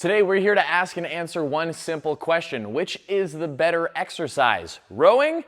Today we're here to ask and answer one simple question. Which is the better exercise, rowing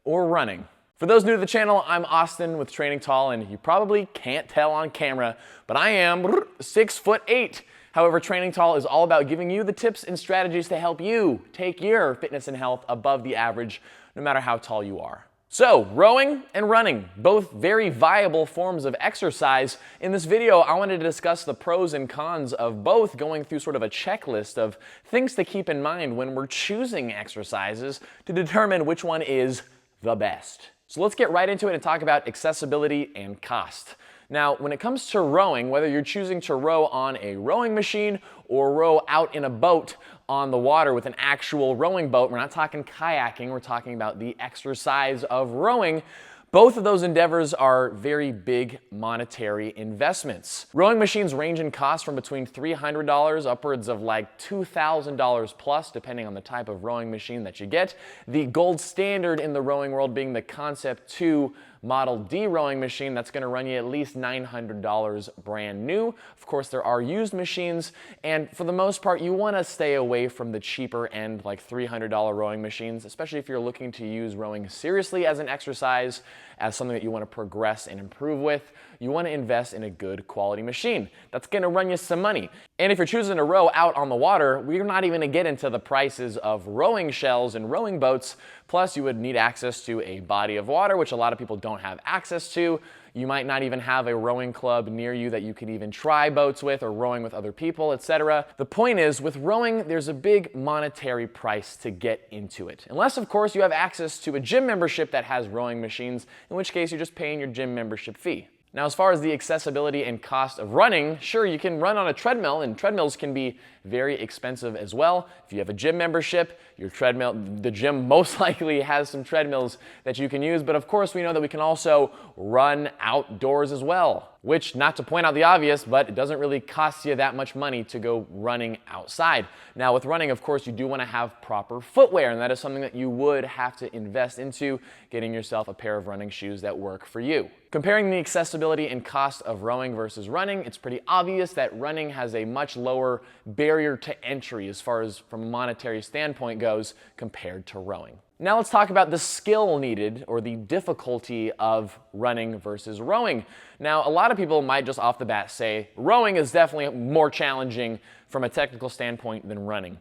or running? For those new to the channel, I'm Austin with Training Tall, and you probably can't tell on camera, but I am 6'8". However, Training Tall is all about giving you the tips and strategies to help you take your fitness and health above the average, no matter how tall you are. So, rowing and running, both very viable forms of exercise. In this video, I wanted to discuss the pros and cons of both, going through sort of a checklist of things to keep in mind when we're choosing exercises to determine which one is the best. So let's get right into it and talk about accessibility and cost. Now, when it comes to rowing, whether you're choosing to row on a rowing machine or row out in a boat on the water with an actual rowing boat, we're not talking kayaking, we're talking about the exercise of rowing. Both of those endeavors are very big monetary investments. Rowing machines range in cost from between $300 upwards of like $2,000 plus, depending on the type of rowing machine that you get. The gold standard in the rowing world being the Concept 2 Model D rowing machine that's going to run you at least $900 brand new. Of course, there are used machines, and for the most part, you want to stay away from the cheaper end, like $300 rowing machines, especially if you're looking to use rowing seriously as an exercise, as something that you want to progress and improve with. You want to invest in a good quality machine that's going to run you some money. And if you're choosing to row out on the water, we're not even going to get into the prices of rowing shells and rowing boats. Plus, you would need access to a body of water, which a lot of people don't have access to. You might not even have a rowing club near you that you can even try boats with or rowing with other people, etc. The point is, with rowing, there's a big monetary price to get into it. Unless, of course, you have access to a gym membership that has rowing machines, in which case you're just paying your gym membership fee. Now, as far as the accessibility and cost of running, sure, you can run on a treadmill, and treadmills can be very expensive as well. If you have a gym membership, the gym most likely has some treadmills that you can use, but of course we know that we can also run outdoors as well, which, not to point out the obvious, but it doesn't really cost you that much money to go running outside. Now, with running, of course, you do want to have proper footwear, and that is something that you would have to invest into, getting yourself a pair of running shoes that work for you. Comparing the accessibility and cost of rowing versus running, it's pretty obvious that running has a much lower barrier to entry as far as from a monetary standpoint goes compared to rowing. Now let's talk about the skill needed or the difficulty of running versus rowing. Now, a lot of people might just off the bat say rowing is definitely more challenging from a technical standpoint than running.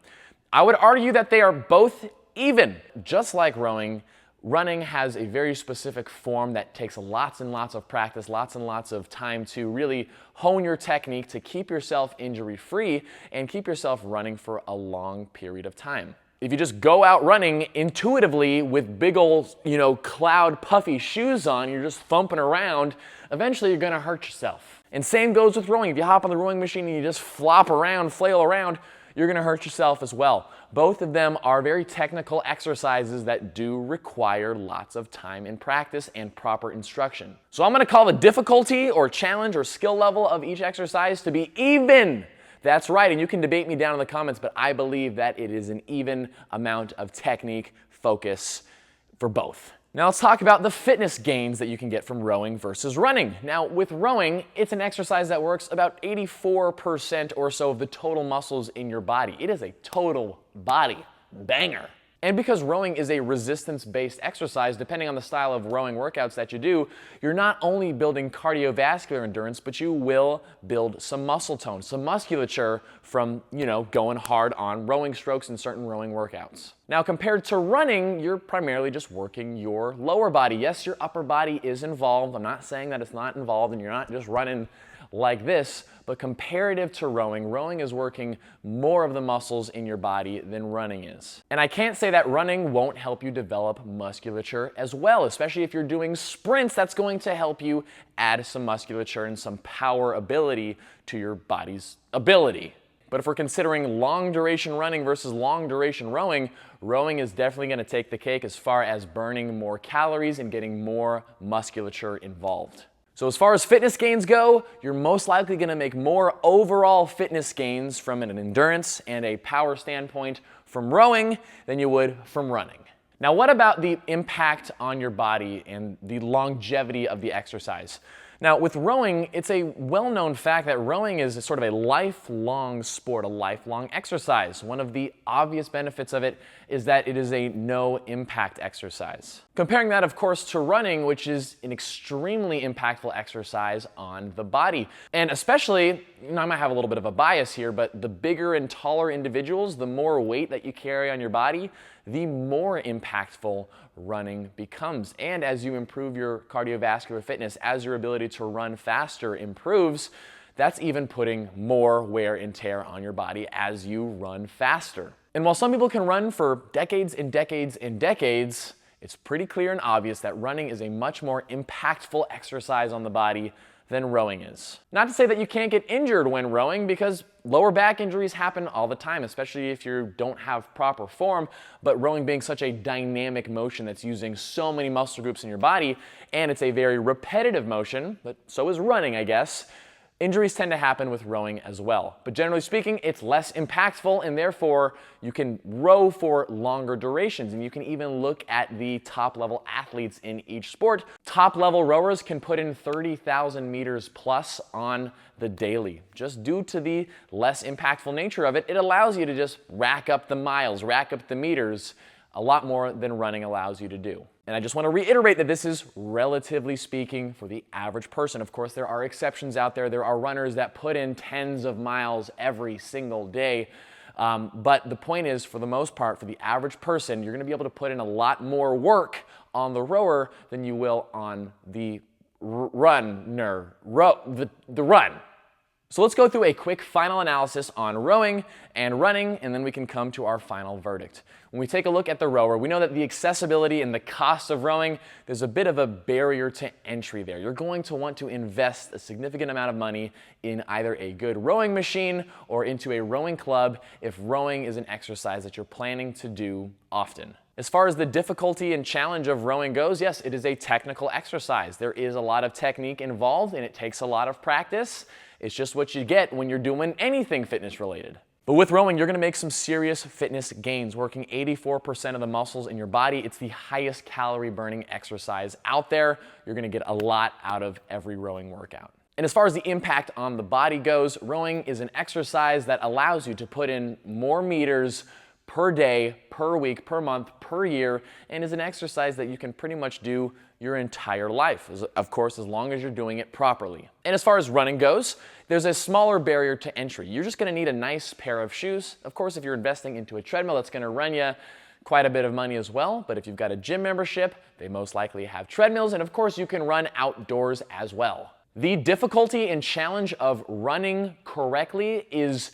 I would argue that they are both even. Just like rowing, running has a very specific form that takes lots and lots of practice, lots and lots of time to really hone your technique to keep yourself injury-free and keep yourself running for a long period of time. If you just go out running intuitively with big old, cloud puffy shoes on, you're just thumping around, eventually you're gonna hurt yourself. And same goes with rowing. If you hop on the rowing machine and you just flop around, flail around, you're gonna hurt yourself as well. Both of them are very technical exercises that do require lots of time and practice and proper instruction. So I'm gonna call the difficulty or challenge or skill level of each exercise to be even. That's right, and you can debate me down in the comments, but I believe that it is an even amount of technique, focus for both. Now let's talk about the fitness gains that you can get from rowing versus running. Now with rowing, it's an exercise that works about 84% or so of the total muscles in your body. It is a total body banger. And because rowing is a resistance-based exercise, depending on the style of rowing workouts that you do, you're not only building cardiovascular endurance, but you will build some muscle tone, some musculature from, going hard on rowing strokes and certain rowing workouts. Now, compared to running, you're primarily just working your lower body. Yes, your upper body is involved. I'm not saying that it's not involved and you're not just running like this, but comparative to rowing, rowing is working more of the muscles in your body than running is. And I can't say that running won't help you develop musculature as well, especially if you're doing sprints. That's going to help you add some musculature and some power ability to your body's ability. But if we're considering long duration running versus long duration rowing, rowing is definitely going to take the cake as far as burning more calories and getting more musculature involved. So as far as fitness gains go, you're most likely going to make more overall fitness gains from an endurance and a power standpoint from rowing than you would from running. Now, what about the impact on your body and the longevity of the exercise? Now, with rowing, it's a well-known fact that rowing is sort of a lifelong sport, a lifelong exercise. One of the obvious benefits of it is that it is a no-impact exercise. Comparing that, of course, to running, which is an extremely impactful exercise on the body. And especially, I might have a little bit of a bias here, but the bigger and taller individuals, the more weight that you carry on your body, the more impactful running becomes. And as you improve your cardiovascular fitness, as your ability to run faster improves, that's even putting more wear and tear on your body as you run faster. And while some people can run for decades and decades and decades, it's pretty clear and obvious that running is a much more impactful exercise on the body than rowing is. Not to say that you can't get injured when rowing, because lower back injuries happen all the time, especially if you don't have proper form, but rowing being such a dynamic motion that's using so many muscle groups in your body, and it's a very repetitive motion, but so is running, I guess, injuries tend to happen with rowing as well. But generally speaking, it's less impactful, and therefore you can row for longer durations. And you can even look at the top level athletes in each sport. Top level rowers can put in 30,000 meters plus on the daily. Just due to the less impactful nature of it, it allows you to just rack up the miles, rack up the meters, a lot more than running allows you to do. And I just want to reiterate that this is relatively speaking for the average person. Of course, there are exceptions out there. There are runners that put in tens of miles every single day. But the point is, for the most part, for the average person, you're going to be able to put in a lot more work on the rower than you will on the run. So let's go through a quick final analysis on rowing and running, and then we can come to our final verdict. When we take a look at the rower, we know that the accessibility and the cost of rowing, there's a bit of a barrier to entry there. You're going to want to invest a significant amount of money in either a good rowing machine or into a rowing club if rowing is an exercise that you're planning to do often. As far as the difficulty and challenge of rowing goes, yes, it is a technical exercise. There is a lot of technique involved, and it takes a lot of practice. It's just what you get when you're doing anything fitness related. But with rowing, you're going to make some serious fitness gains, working 84% of the muscles in your body. It's the highest calorie burning exercise out there. You're going to get a lot out of every rowing workout. And as far as the impact on the body goes, rowing is an exercise that allows you to put in more meters per day, per week, per month, per year, and is an exercise that you can pretty much do your entire life, of course, as long as you're doing it properly. And as far as running goes, there's a smaller barrier to entry. You're just going to need a nice pair of shoes. Of course, if you're investing into a treadmill, that's going to run you quite a bit of money as well. But if you've got a gym membership, they most likely have treadmills, and of course, you can run outdoors as well. The difficulty and challenge of running correctly is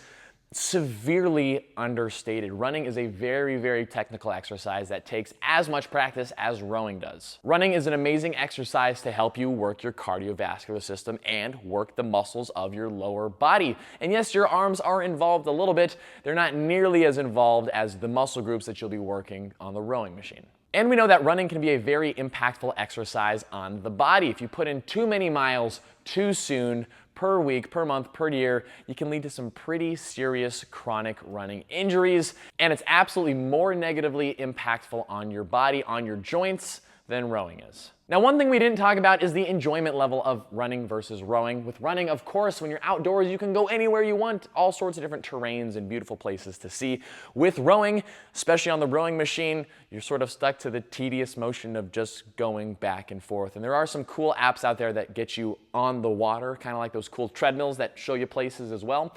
severely understated. Running is a very, very technical exercise that takes as much practice as rowing does. Running is an amazing exercise to help you work your cardiovascular system and work the muscles of your lower body. And yes, your arms are involved a little bit. They're not nearly as involved as the muscle groups that you'll be working on the rowing machine. And we know that running can be a very impactful exercise on the body. If you put in too many miles too soon, per week, per month, per year, you can lead to some pretty serious chronic running injuries, and it's absolutely more negatively impactful on your body, on your joints, than rowing is. Now, one thing we didn't talk about is the enjoyment level of running versus rowing. With running, of course, when you're outdoors, you can go anywhere you want, all sorts of different terrains and beautiful places to see. With rowing, especially on the rowing machine, you're sort of stuck to the tedious motion of just going back and forth. And there are some cool apps out there that get you on the water, kind of like those cool treadmills that show you places as well.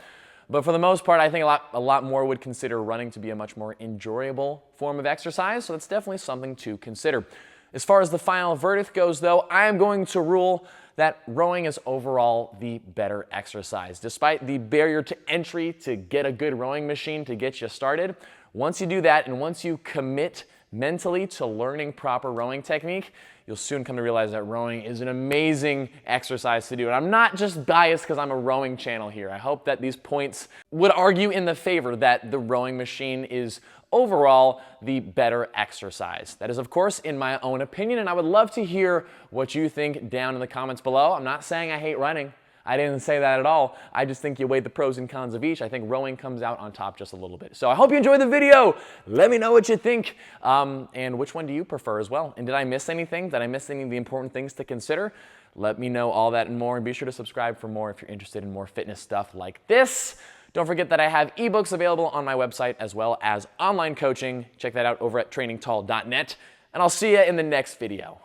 But for the most part, I think a lot more would consider running to be a much more enjoyable form of exercise, so that's definitely something to consider. As far as the final verdict goes, though, I am going to rule that rowing is overall the better exercise. Despite the barrier to entry to get a good rowing machine to get you started, once you do that and once you commit mentally to learning proper rowing technique, you'll soon come to realize that rowing is an amazing exercise to do. And I'm not just biased because I'm a rowing channel here. I hope that these points would argue in the favor that the rowing machine is overall the better exercise. That is, of course, in my own opinion, and I would love to hear what you think down in the comments below. I'm not saying I hate running. I didn't say that at all. I just think you weigh the pros and cons of each. I think rowing comes out on top just a little bit. So I hope you enjoyed the video. Let me know what you think and which one do you prefer as well. And did I miss anything? Did I miss any of the important things to consider? Let me know all that and more, and be sure to subscribe for more if you're interested in more fitness stuff like this. Don't forget that I have ebooks available on my website as well as online coaching. Check that out over at trainingtall.net, and I'll see you in the next video.